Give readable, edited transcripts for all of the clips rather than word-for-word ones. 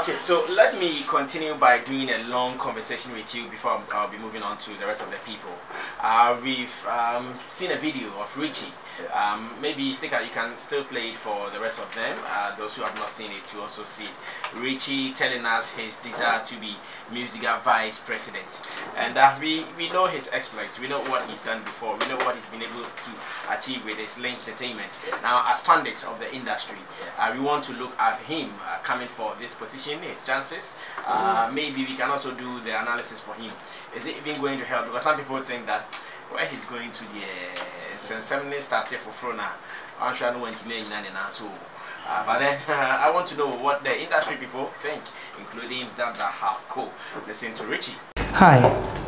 Okay, so let me continue by doing a long conversation with you before I'll be moving on to the rest of the people. We've seen a video of Richie. Maybe Sticker, you can still play it for the rest of them, those who have not seen it to also see it. Richie telling us his desire to be MUSIGA vice president, and we know his exploits, we know what he's done before, we know what he's been able to achieve with his Lynch Entertainment. Now, as pundits of the industry, we want to look at him coming for this position, his chances. Maybe we can also do the analysis for him. Is it even going to help? Because some people think that where he's going to since 7 started for Frona, I'm sure no one so. But then I want to know what the industry people think, including that have listen to Richie. Hi,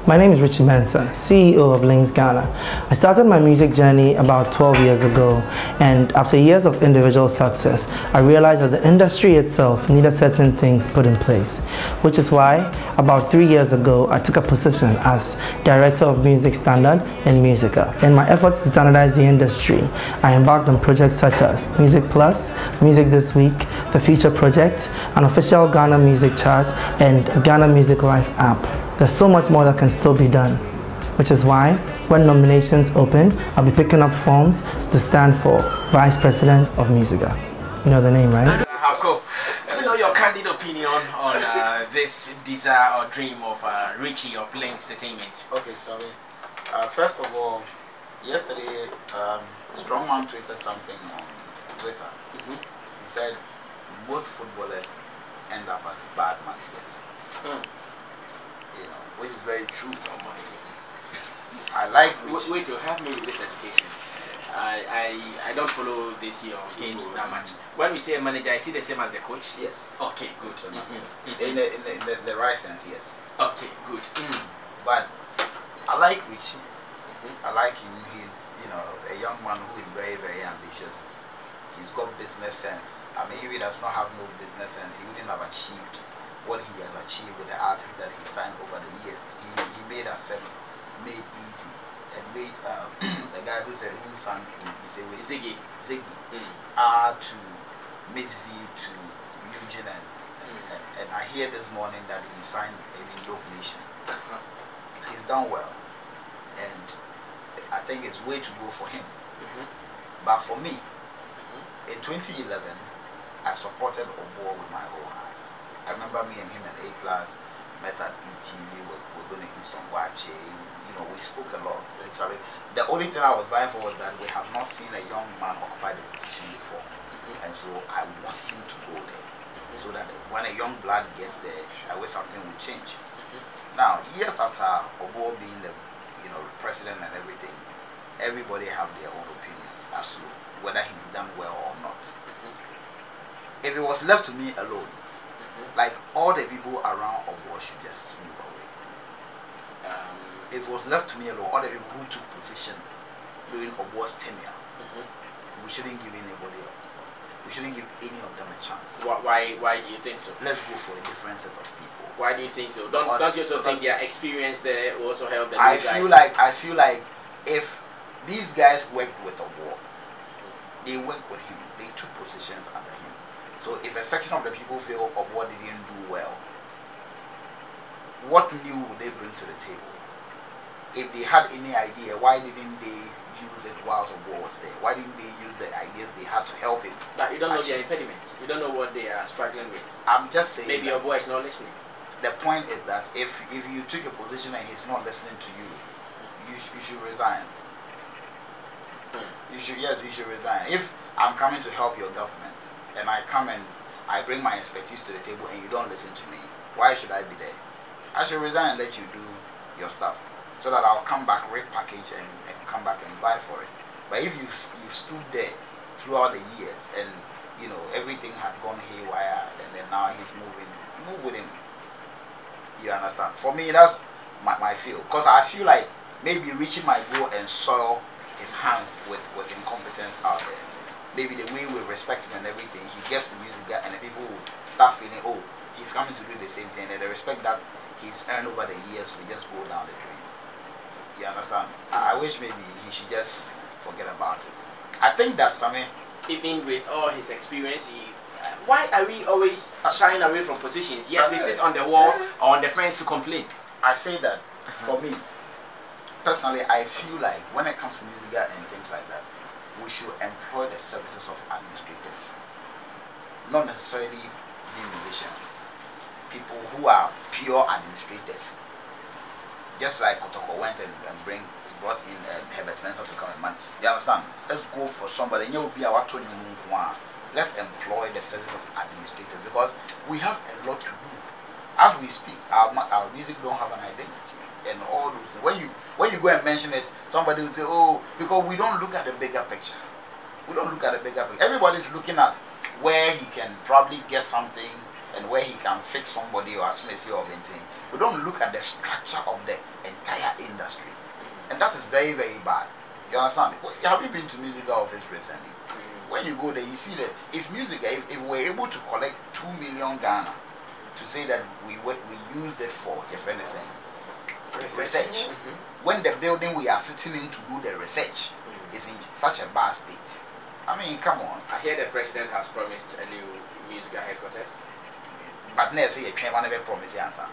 my name is Richie Mensah, CEO of Links Ghana. I started my music journey about 12 years ago, and after years of individual success, I realized that the industry itself needed certain things put in place, which is why about 3 years ago I took a position as Director of Music Standard in MUSIGA. In my efforts to standardize the industry, I embarked on projects such as Music Plus, Music This Week, the Future Project, an official Ghana music chart, and Ghana Music Life app. There's so much more that can still be done, which is why when nominations open, I'll be picking up forms to stand for Vice President of MUSIGA. You know the name, right? Let me know your candid opinion on this desire or dream of Richie of Links Entertainment. Okay, sorry. First of all, yesterday, Strongman tweeted something on Twitter. He said most footballers end up as bad managers. You know, which is very true. I like Richie. Wait to help me with this education. I don't follow this year games that much. When we say a manager, I see the same as the coach. Yes. Okay, good. In the right sense, yes. Okay, good. But I like Richie. I like him. He's a young man who is very, very ambitious. He's got business sense. I mean, if he does not have no business sense, he wouldn't have achieved what he has achieved with the artists that he signed over the years. He made accept, made easy, and made the guy who sang Ziggy, to Miss V to Eugene, and I hear this morning that he signed a Dope Nation. He's done well, and I think it's way to go for him. But for me, in 2011, I supported Obo with my whole heart. I remember me and him and A+ met at ETV. We're going to eat some wache. We spoke a lot. Actually, the only thing I was vying for was that we have not seen a young man occupy the position before, and so I want him to go there, so that when a young blood gets there, I wish something will change. Now, years after Obo being the president and everything, everybody have their own opinions as to whether he's done well or not. If it was left to me alone, like all the people around Obo should just move away. If it was left to me alone, all the people who took position during Obo's tenure, we shouldn't give anybody up. We shouldn't give any of them a chance. Why do you think so? Let's go for a different set of people. Why do you think so? Don't you also think their experience there will also help them? I feel like if these guys worked with Obo, they worked with him. They took positions under him. So if a section of the people feel Obo didn't do well, what new would they bring to the table? If they had any idea, why didn't they use it whilst Obo was there? Why didn't they use the ideas they had to help him? But you don't know their impediments. You don't know what they are struggling with. I'm just saying. Maybe Obo is not listening. The point is that if you took a position and he's not listening to you, you should resign. You should resign. If I'm coming to help your government and I come and I bring my expertise to the table and you don't listen to me, why should I be there? I should resign and let you do your stuff, so that I'll come back, repackage and come back and buy for it. But if you've stood there throughout the years and everything had gone haywire, and then now he's moving, move with him. You understand? For me, that's my feel, because I feel like maybe Richie might go and soil his hands with incompetence out there. Maybe the way we respect him and everything, he gets to MUSIGA and the people will start feeling, oh, he's coming to do the same thing, and the respect that he's earned over the years will just go down the drain. You understand? I wish maybe he should just forget about it. I think that Sammy, even with all his experience, why are we always shying away from positions? Yet we sit on the wall or on the fence to complain. I say that for me, personally, I feel like when it comes to MUSIGA and things like that, we should employ the services of administrators, not necessarily the musicians. People who are pure administrators. Just like Kotoko went and brought in Herbert Mensah to come and man. You understand? Let's go for somebody. Let's employ the service of administrators because we have a lot to do. As we speak, our music don't have an identity and all those things. When you go and mention it, somebody will say, oh, because we don't look at the bigger picture. We don't look at the bigger picture. Everybody's looking at where he can probably get something and where he can fix somebody or Smith or anything. We don't look at the structure of the entire industry. And that is very, very bad. You understand? Have you been to MUSIGA office recently? When you go there, you see that if MUSIGA, if we're able to collect 2 million Ghana to say that we used it for, your friend is saying, research. When the building we are sitting in to do the research is in such a bad state. I mean, come on. I hear the president has promised a new MUSIGA headquarters. But now say a train man never promise the answer.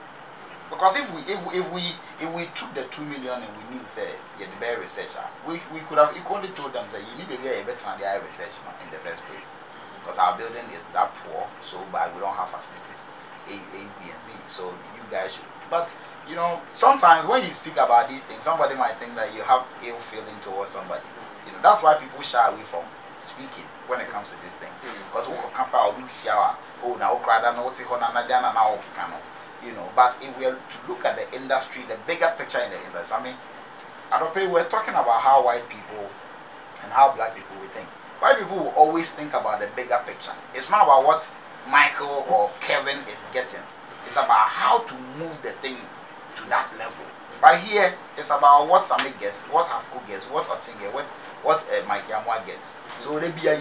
Because if we took the 2 million and we knew say you're the better researcher, we could have equally told them that you need to be a better than the research in the first place. Because our building is that poor, so bad, we don't have facilities A, Z, and Z. So you guys should. But you know, sometimes when you speak about these things, somebody might think that you have ill feeling towards somebody. You know, that's why people shy away from speaking when it comes to these things. Because we can be shower, oh now you know, but if we are to look at the industry, the bigger picture in the industry, I mean, I don't think we're talking about how white people and how black people we think. White people will always think about the bigger picture. It's not about what Michael or Kevin is getting. It's about how to move the thing to that level. But here, it's about what Sammy gets, what Hafko gets, what Otin gets, what Mike Yamwa gets. So they be a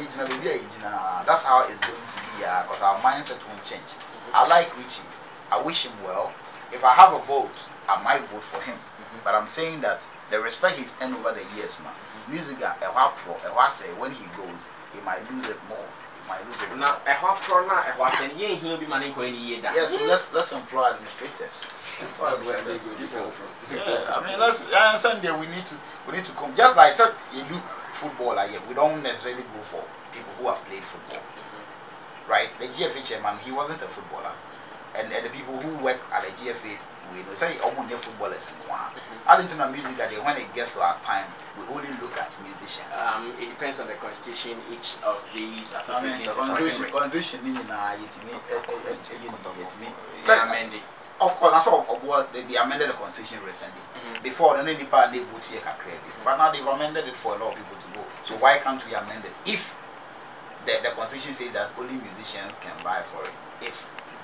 that's how it's going to be because our mindset won't change. I like Richie. I wish him well. If I have a vote, I might vote for him. But I'm saying that the respect he's earned over the years, man. MUSIGA, when he goes, he might lose it more. He might lose it more. Now, yes, so let's employ administrators. Yeah, I mean, let's Sunday we need to come. Just like said, you do football, like we don't necessarily go for people who have played football, right? The GFA chairman, he wasn't a footballer. And the people who work at the GFA, we know, say, only footballers in one. I didn't know MUSIGA, when it gets to our time, we only look at musicians. It depends on the constitution, each of these associations. The constitution, of course, that's all they amended the constitution recently. Before, the only part they vote here can create it. But now they've amended it for a lot of people to go. So why can't we amend it? If the constitution says that only musicians can vie for it,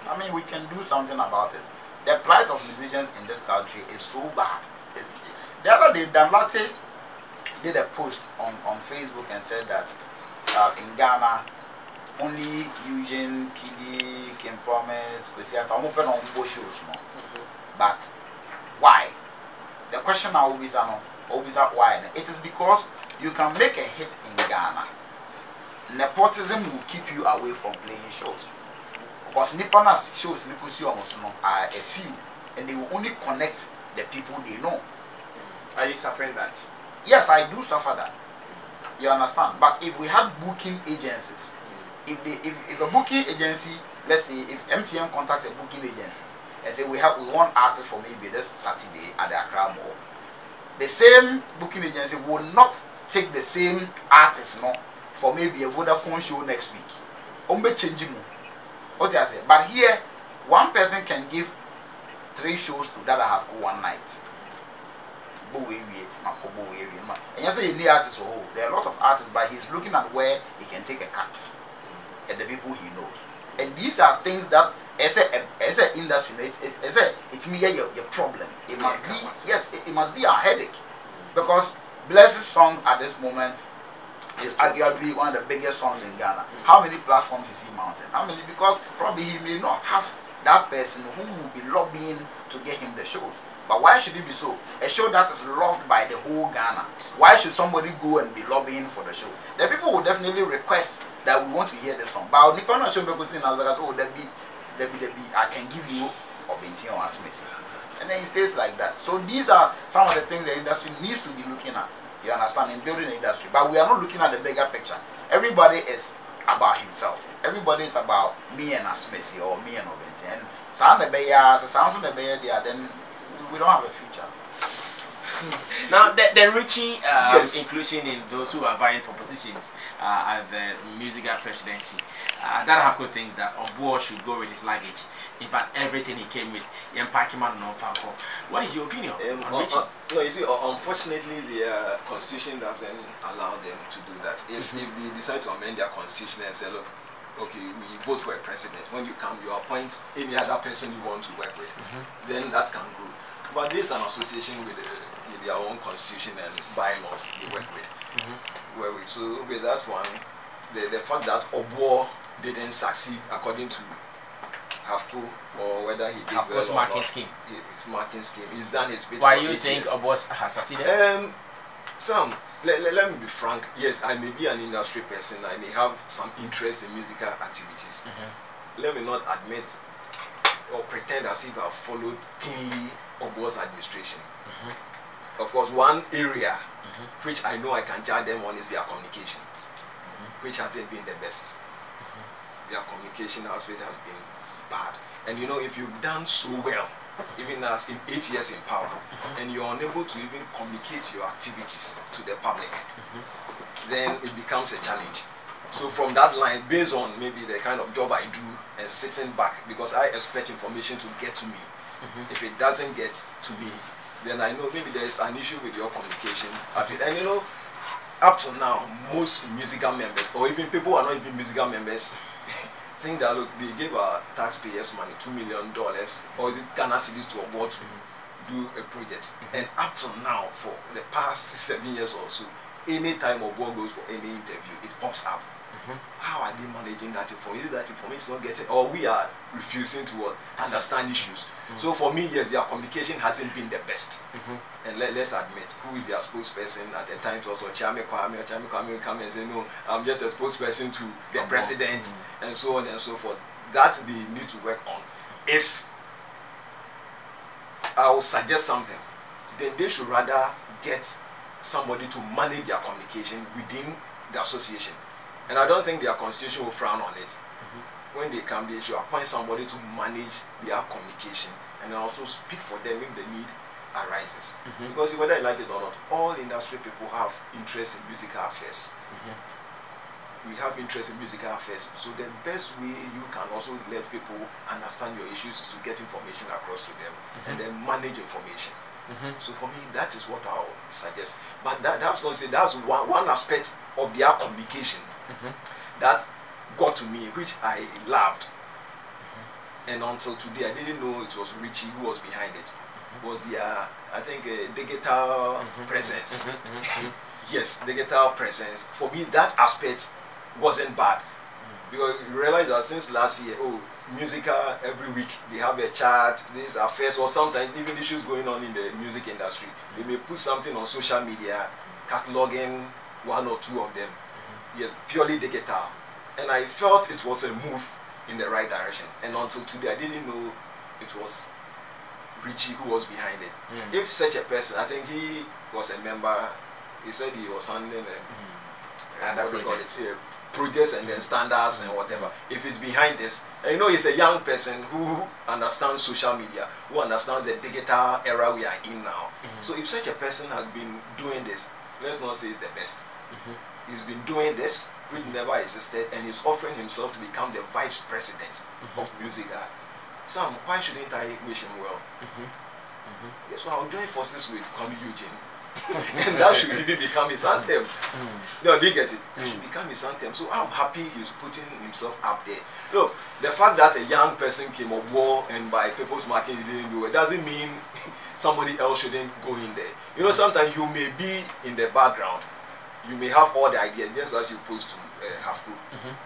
I mean, we can do something about it. The plight of musicians in this country is so bad. The other day, Danlate did a post on Facebook and said that in Ghana, only Eugene, Kidi, Kim Promise, I'm open on both shows. But why? The question I always ask why. It is because you can make a hit in Ghana. Nepotism will keep you away from playing shows. Because Nippana shows are a few, and they will only connect the people they know. Are you suffering that? Yes, I do suffer that. You understand? But if we had booking agencies, if a booking agency, let's say if MTN contacts a booking agency and say we want artists for maybe this Saturday at the Accra Mall, the same booking agency will not take the same artist for maybe a Vodafone show next week. What I say? But here, one person can give 3 shows to that I have one night. And you say any artist, there are a lot of artists, but he's looking at where he can take a cut and the people he knows. And these are things that as an industry, it may be your problem. It must be it must be a headache. Because Bless's song at this moment is arguably one of the biggest songs in Ghana. How many platforms is he mounting? How many? Because probably he may not have that person who will be lobbying to get him the shows. But why should it be so? A show that is loved by the whole Ghana. Why should somebody go and be lobbying for the show? The people will definitely request that we want to hear the song. But Nippon show people saying as oh there be I can give you Obinti or Asmisi. And then it stays like that. So these are some of the things the industry needs to be looking at. You understand, in building the industry. But we are not looking at the bigger picture. Everybody is about himself. Everybody is about me and Asmisi or me and Obinti. And sound the bear, sounds on the bear there, then we don't have a future. Now, the Richie inclusion in those who are vying for positions at the MUSIGA presidency, that have good things that Obuo should go with his luggage. In fact, everything he came with, what is your opinion on Richie? No, you see, unfortunately, the constitution doesn't allow them to do that. If they decide to amend their constitution and say, look, okay, we vote for a president. When you come, you appoint any other person you want to work with. Then that can go. But this is an association with their own constitution and bylaws they work with. So with that one, the fact that Obuo didn't succeed according to HAFCO, or whether he did well or marking not, scheme. His marking scheme. He's done his bit. Why you think Obuo has succeeded? Sam, let me be frank. Yes, I may be an industry person. I may have some interest in musical activities. Let me not admit or pretend as if I've followed keenly Obuo's administration. Of course, one area which I know I can judge them on is their communication, which hasn't been the best. Their communication outfit has been bad. And you know, if you've done so well, even as in 8 years in power, and you're unable to even communicate your activities to the public, then it becomes a challenge. So from that line, based on maybe the kind of job I do and sitting back, because I expect information to get to me. If it doesn't get to me, then I know maybe there is an issue with your communication. And you know, up to now, most MUSIGA members, or even people who are not even MUSIGA members, think that look, they gave our taxpayers money, $2 million, or the Ghana cedis to Obuo to do a project. And up to now, for the past 7 years or so, anytime Obuo goes for any interview, it pops up. How are they managing that information? Is it that information is not getting, or we are refusing to understand issues? So for me, yes, their communication hasn't been the best. And let's admit, who is their spokesperson at the time to also Chame Kwame will come and say, no, I'm just a spokesperson to the president, and so on and so forth. That they need to work on. If I will suggest something, then they should rather get somebody to manage their communication within the association. And I don't think their constitution will frown on it. When they come, they should appoint somebody to manage their communication and also speak for them if the need arises. Because whether you like it or not, all industry people have interest in musical affairs. We have interest in musical affairs. So the best way you can also let people understand your issues is to get information across to them and then manage information. So for me, that is what I'll suggest. But that's not say that's one aspect of their communication that got to me, which I loved. And until today, I didn't know it was Richie who was behind it. Was their, I think, digital presence. Yes, digital presence. For me, that aspect wasn't bad. Because you realize that since last year, MUSIGA every week they have a chat, these affairs, or sometimes even issues going on in the music industry. They may put something on social media, cataloging one or two of them. Yes, purely digital. And I felt it was a move in the right direction. And until today, I didn't know it was Richie who was behind it. If such a person, I think he was a member, he said he was handling projects and then standards and whatever. If he's behind this, and you know he's a young person who understands social media, who understands the digital era we are in now. So if such a person has been doing this, let's not say he's the best. He's been doing this, which never existed, and he's offering himself to become the vice president of MUSIGA. Sam, why shouldn't I wish him well? Yes, so I'll join forces with Kwame Eugene. And that should even become his anthem. No, do you get it? That should become his anthem. So I'm happy he's putting himself up there. Look, the fact that a young person came of war and by people's marking he didn't do it doesn't mean somebody else shouldn't go in there. You know, sometimes you may be in the background. You may have all the ideas, just as you supposed to have to.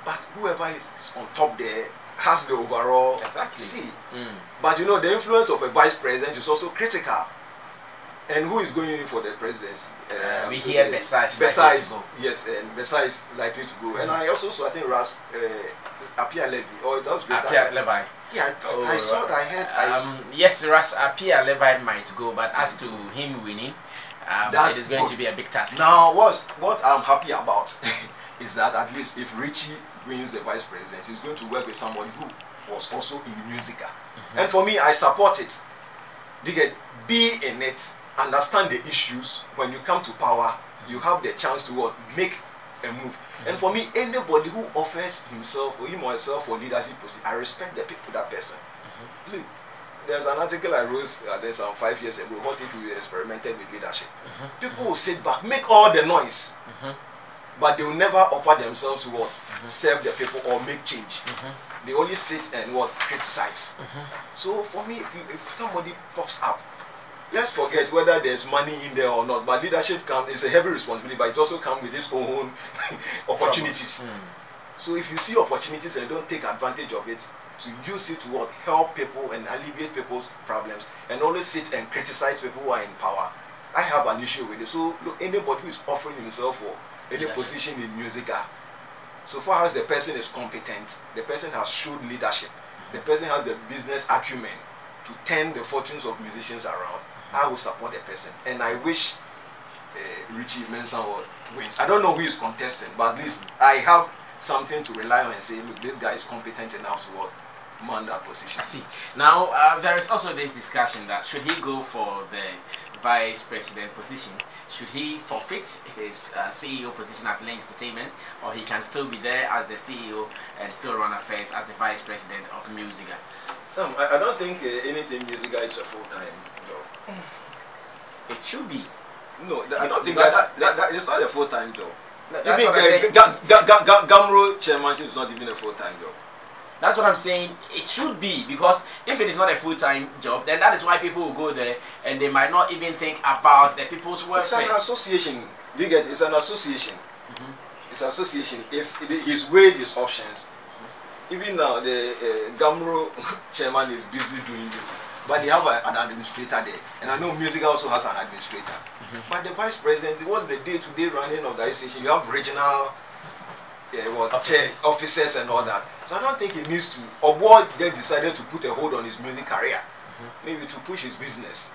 But whoever is on top there, has the overall exactly. see. But you know, the influence of a vice president is also critical. And who is going in for the presidency? We hear besides, yes, and besides likely to go. And I also saw, I think, Apia Levy, or that was Apia Levy. Yeah, I thought I saw that. I heard. Yes, Apia Levy might go, but as to him winning, it is going to be a big task. Now, what I'm happy about is that at least if Richie wins the vice presidency, he's going to work with somebody who was also in MUSIGA. And for me, I support it. You get be in it, understand the issues. When you come to power, you have the chance to make a move. And for me, anybody who offers himself or him or herself for leadership position, I respect the people, that person. Look, there's an article I wrote there's some 5 years ago. What if you experimented with leadership? People will sit back, make all the noise, but they will never offer themselves to serve the people or make change. They only sit and criticize. So for me, if somebody pops up, let's forget whether there's money in there or not, but leadership is a heavy responsibility, but it also comes with its own opportunities. So if you see opportunities and don't take advantage of it, to use it to help people and alleviate people's problems, and always sit and criticize people who are in power, I have an issue with it. So look, anybody who is offering himself for any position in MUSIGA, so far as the person is competent, the person has showed leadership, the person has the business acumen to turn the fortunes of musicians around, I will support the person. And I wish Richie Mensah wins. I don't know who is contesting, but at least I have something to rely on and say, look, this guy is competent enough to man that position. I see. Now, there is also this discussion that should he go for the vice president position, should he forfeit his CEO position at Lynx Entertainment, or he can still be there as the CEO and still run affairs as the vice president of MUSIGA? Sam, I don't think anything MUSIGA is a full-time job. It should be. No, I don't think that it's not a full-time job. Even Gamro chairmanship is not even a full-time job. That's what I'm saying. It should be, because if it is not a full-time job, then that is why people will go there and they might not even think about the people's welfare. It's an association. You get? It's an association. It's an association. If he's weighed his options, even now the Gamro chairman is busy doing this, but they have an administrator there, and I know MUSIGA also has an administrator. But the vice president, what's the day-to-day running of the association? You have regional officers and all that. So I don't think he needs to. Or what they decided to put a hold on his music career, maybe to push his business.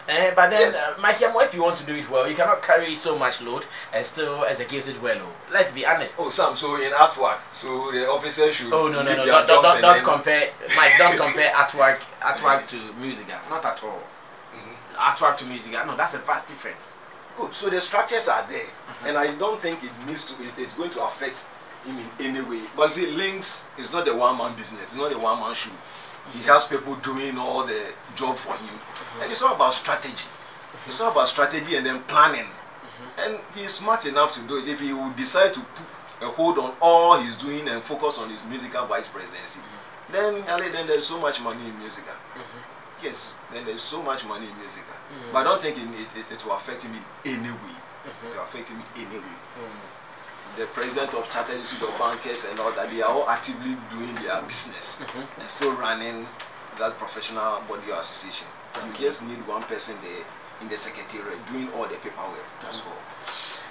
But then, Mikey, if you want to do it well, you cannot carry so much load and still execute it well. Let's be honest. Oh, Sam. So in artwork, so the officers should. Oh no! Don't compare, Mike. Don't compare artwork to MUSIGA. Not at all. Artwork to MUSIGA. No, that's a vast difference. Good. So the structures are there, and I don't think it needs to. It's going to affect him in any way. But see, Lynx is not a one-man business. It's not a one-man show. He has people doing all the job for him, and it's all about strategy. It's all about strategy and then planning. And he's smart enough to do it. If he would decide to put a hold on all he's doing and focus on his MUSIGA vice presidency, then there's so much money in MUSIGA. Yes, then there's so much money in MUSIGA. But I don't think it will affect him in any way. It will affect him in any way. The president of Chartered Institute of Bankers and all that, they are all actively doing their business and still running that professional body or association. You just need one person there in the secretariat doing all the paperwork. That's all.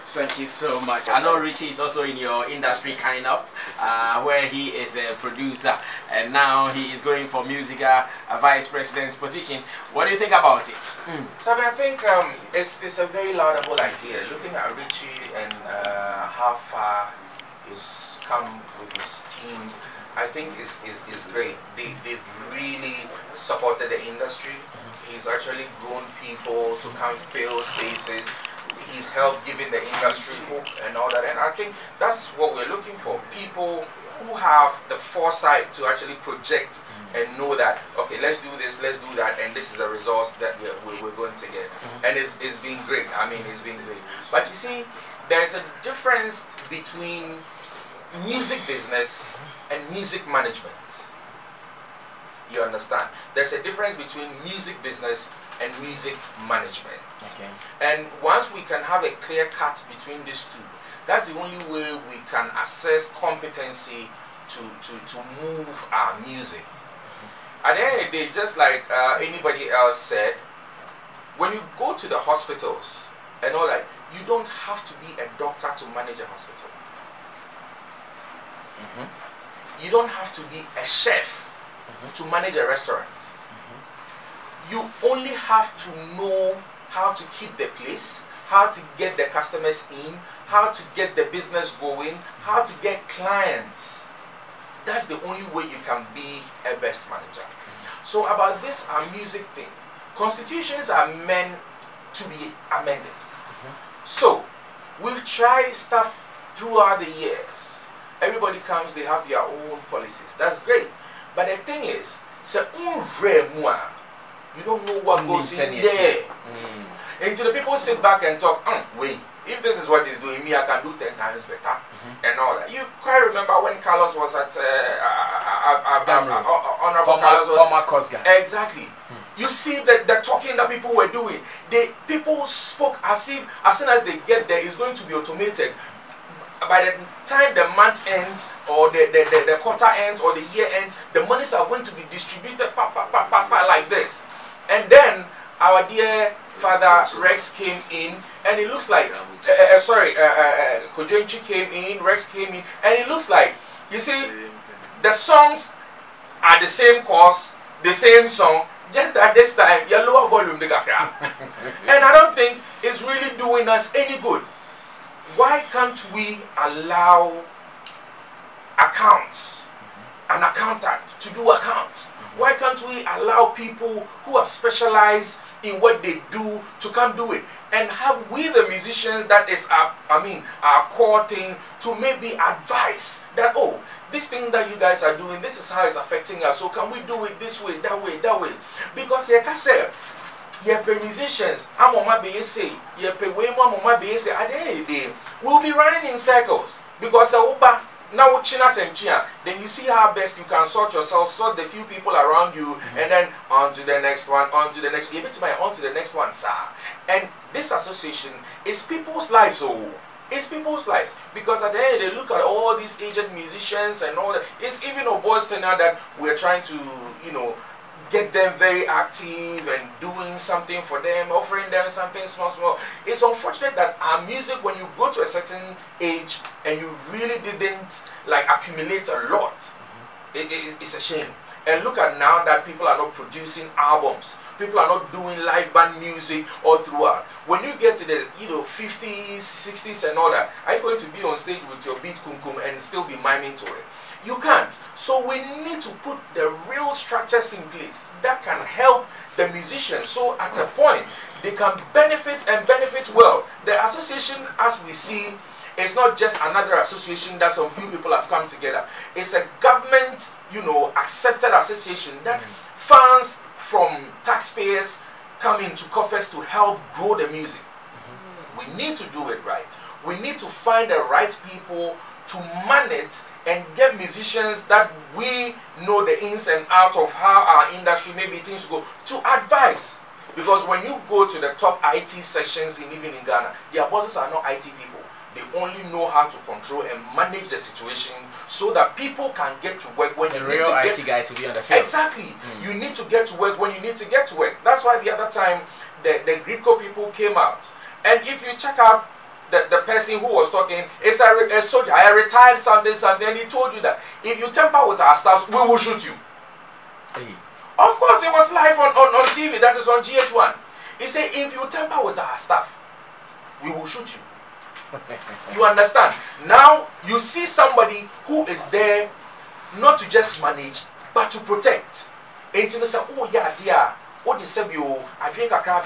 Thank you so much. I know Richie is also in your industry, kind of, where he is a producer, and now he is going for MUSIGA, a vice president position. What do you think about it? So I think it's a very laudable idea. Looking at Richie and how far he's come with his team, I think is great. They've really supported the industry. He's actually grown people to come fill spaces. He's helped giving the industry hope and all that, and I think that's what we're looking for. People who have the foresight to actually project and know that, okay, let's do this, let's do that, and this is the results that we're going to get. And it's been great. I mean, it's been great. But you see, there's a difference between music business and music management. You understand? There's a difference between music business and music management. Okay. And once we can have a clear cut between these two, that's the only way we can assess competency to move our music. At the end of the day, just like anybody else said, when you go to the hospitals and all that, you don't have to be a doctor to manage a hospital. You don't have to be a chef to manage a restaurant. You only have to know how to keep the place, how to get the customers in, how to get the business going, how to get clients. That's the only way you can be a best manager. So about this music thing, constitutions are meant to be amended. So we've tried stuff throughout the years. Everybody comes, they have their own policies. That's great. But the thing is, you don't know what goes in there. Until the people sit back and talk, wait, if this is what he's doing, me, I can do 10 times better. And all that. You quite remember when Carlos was at Honorable Carlos. Former Cosga. Exactly. You see the talking that people were doing. People spoke as if as soon as they get there, it's going to be automated. By the time the month ends, or the quarter ends, or the year ends, the monies are going to be distributed like this. And then our dear Father Rex came in, and it looks like, Kojenchi came in, Rex came in, and it looks like, you see, the songs are the same course, the same song, just that this time, your lower volume, and I don't think it's really doing us any good. Why can't we allow an accountant to do accounts? Why can't we allow people who are specialized in what they do to come do it? And have we, the musicians, that is our core thing, to maybe advise that, oh, this thing that you guys are doing, this is how it's affecting us, so can we do it this way, that way, that way? Because like I said, musicians, at the end of the day, we'll be running in circles. Because now then you see how best you can sort yourself, sort the few people around you, and then on to the next one, on to the next, on to the next one, sir. And this association is people's lives, it's people's lives. Because at the end they look at all these aged musicians and all that. It's even a boys now that we're trying to, get them very active and doing something for them, offering them something small. It's unfortunate that our music, when you go to a certain age and you really didn't accumulate a lot, it's a shame. And look at now that people are not producing albums, people are not doing live band music all throughout. When you get to the 50s, 60s and all that, are you going to be on stage with your beat kumkum and still be miming to it? You can't. So we need to put the real structures in place that can help the musicians, so at a point they can benefit and benefit well. The association, as we see, is not just another association that some few people have come together. It's a government, accepted association that funds from taxpayers come into coffers to help grow the music. We need to do it right. We need to find the right people to man it and get musicians that we know the ins and out of how our industry, maybe things go, to advise. Because when you go to the top IT sections even in Ghana, their bosses are not IT people. They only know how to control and manage the situation so that people can get to work when the you real need to IT guys will be on the field. Exactly. You need to get to work when you need to get to work. That's why the other time the Greco people came out. And if you check out the person who was talking, it's a soldier, I retired something, and he told you that if you tamper with our staff, we will shoot you. Hey. Of course, it was live on TV, that is on GH1. He said, if you tamper with our staff, we will shoot you. You understand? Now, you see somebody who is there not to just manage, but to protect. And you say, oh yeah, dear, what they say, I drink a crab,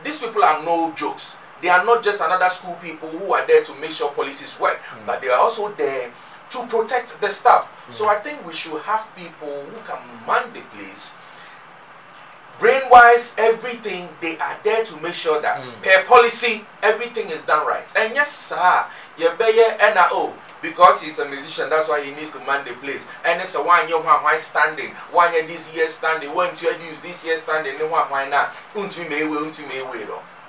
these people are no jokes. They are not just another school people who are there to make sure policies work, but they are also there to protect the staff. So I think we should have people who can man the place. Brain-wise, everything, they are there to make sure that per policy, everything is done right. And yes, sir, you better NRO, because he's a musician, that's why he needs to man the place. And it's a 1 year why standing, 1 year this year standing, 1 year use this year standing, no why not.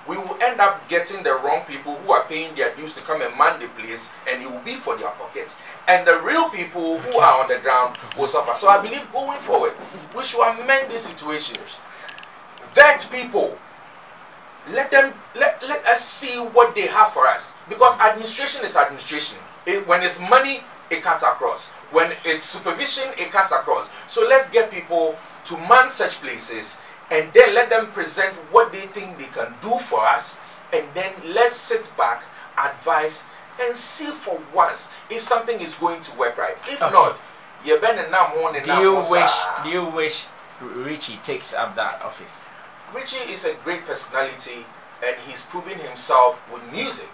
we will end up getting the wrong people who are paying their dues to come and man the place, and it will be for their pockets. And the real people who are on the ground will suffer. So I believe going forward, we should amend these situations. Vet people. Let us see what they have for us. Because administration is administration. When it's money, it cuts across. When it's supervision, it cuts across. So let's get people to man such places, and then let them present what they think they can do for us, and then let's sit back, advise, and see for once if something is going to work right. If not, you're better now more than do you wish Richie takes up that office? Richie is a great personality, and he's proving himself with music.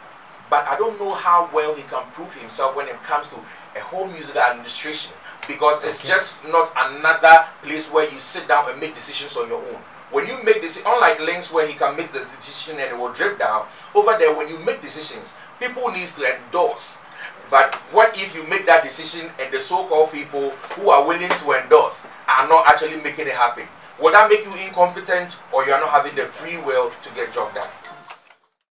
But I don't know how well he can prove himself when it comes to a whole music administration, because it's just not another place where you sit down and make decisions on your own. When you make this, unlike Links where he can make the decision and it will drip down, over there when you make decisions, people need to endorse. But what if you make that decision and the so-called people who are willing to endorse are not actually making it happen? Will that make you incompetent, or you are not having the free will to get job done?